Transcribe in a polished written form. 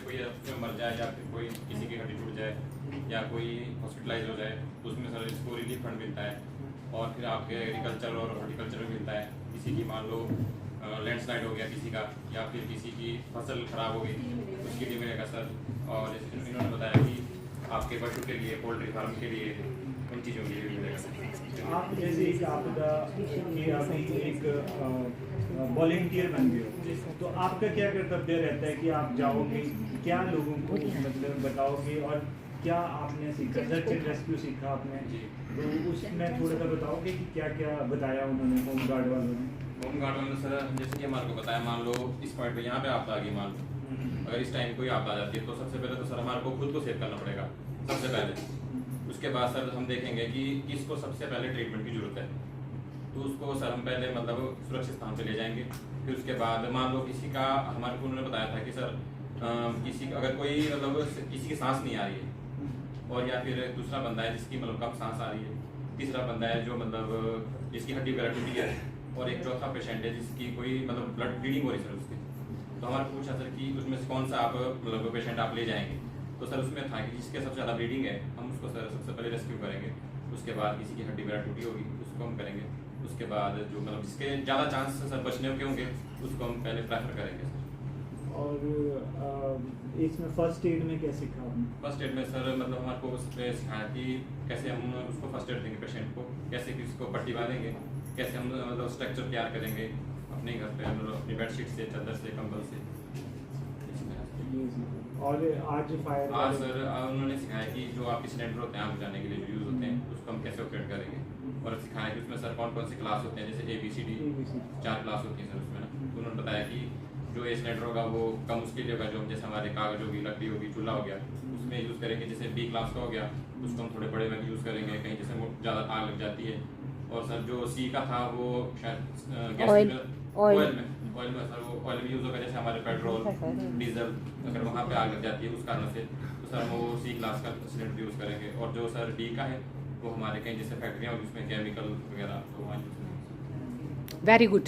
में कोई उसमें मर जाए या फिर कोई किसी की हड्डी टूट जाए या कोई हॉस्पिटलाइज हो जाए तो उसमें सर इसको रिलीफ फंड मिलता है। और फिर आपके एग्रीकल्चर और हॉर्टिकल्चर में मिलता है। किसी की मान लो लैंडस्लाइड हो गया किसी का, या फिर किसी की फसल खराब हो गई उसके लिए मिलेगा सर। और जैसे इन्होंने बताया कि आपके पशु के लिए, पोल्ट्री फार्म के लिए, उन चीज़ों के लिए भी मिलेगा। आप जैसे एक आपदा कि अभी एक वॉलेंटियर बन गए हो, तो आपका क्या कर्तव्य रहता है कि आप जाओगे, क्या लोगों को मतलब बताओगे और क्या आपने सीखा? सर्च एंड रेस्क्यू सीखा आपने, तो उसमें थोड़ा सा बताओगे कि क्या क्या बताया उन्होंने, होम गार्ड वालों ने? होम गार्ड वालों ने सर जैसे कि हमारे को बताया, मान लो इस पॉइंट पे यहाँ पे आपदा आ गई, मान लो अगर इस टाइम कोई आपदा आ जाती है तो सबसे पहले तो सर हमारे को खुद को सेव करना पड़ेगा सबसे पहले। उसके बाद सर हम देखेंगे कि किसको सबसे पहले ट्रीटमेंट की जरूरत है, तो उसको सर हम पहले मतलब सुरक्षित स्थान पे ले जाएंगे। फिर उसके बाद मान लो किसी का, हमारे को उन्होंने बताया था कि सर किसी अगर कोई मतलब किसी की सांस नहीं आ रही है, और या फिर दूसरा बंदा है जिसकी मतलब कम सांस आ रही है, तीसरा बंदा है जो मतलब जिसकी हड्डी वगैरह टूटी है, और एक चौथा पेशेंट है जिसकी कोई मतलब ब्लड ब्लीडिंग हो रही है सर उसकी। तो हमारे को पूछा सर कि उसमें से कौन सा आप मतलब पेशेंट आप ले जाएंगे, तो सर उसमें था कि जिसके सबसे ज़्यादा ब्लीडिंग है हम उसको सर सबसे पहले रेस्क्यू करेंगे। उसके बाद किसी की हड्डी वगैरह टूटी होगी उसको हम करेंगे। उसके बाद जो मतलब जिसके ज़्यादा चांस सर बचने के होंगे उसको हम पहले प्रेफर करेंगे सर। और इसमें फर्स्ट एड में क्या सीखा आपने? फर्स्ट एड में सर मतलब हमारे को उसमें सिखाया कि कैसे हम उसको फर्स्ट एड देंगे पेशेंट को, कैसे कि उसको पट्टी बांधेंगे, कैसे हम मतलब स्ट्रक्चर तैयार करेंगे अपने घर पे, मतलब अपनी बेडशीट से, चादर से, कंबल से। और आज फायर आज सर उन्होंने सिखाया कि जो आपके सिलेंडर होते हैं आग बुझाने के लिए जो यूज़ होते हैं उसको हम कैसे ऑपरेट करेंगे, और सिखाया कि उसमें सर कौन कौन से क्लास होते हैं, जैसे ABCD 4 क्लास होती है सर उसमें ना। तो उन्होंने बताया कि जो ये सिलेंडर होगा वो कम उसके लिए होगा, जो जैसे हमारे कागज होगी, लकड़ी होगी, चूल्हा हो गया उसमें यूज़ करेंगे। जैसे B क्लास का हो गया उसको हम थोड़े बड़े में यूज़ करेंगे कहीं जैसे ज़्यादा आग लग जाती है। और सर जो C का था वो शायद गैस ऑयल में सर वो ऑयल में यूज़ होगा, जैसे हमारे पेट्रोल डीजल अगर वहाँ पे आग लग जाती है उस कारण से, तो सर हम वो C क्लास का सिलेंडर यूज़ करेंगे। और जो सर D का है वो हमारे कहीं जैसे फैक्ट्रियाँ होगी उसमें केमिकल वगैरह तो वहाँ यूज़ करेंगे। Very good.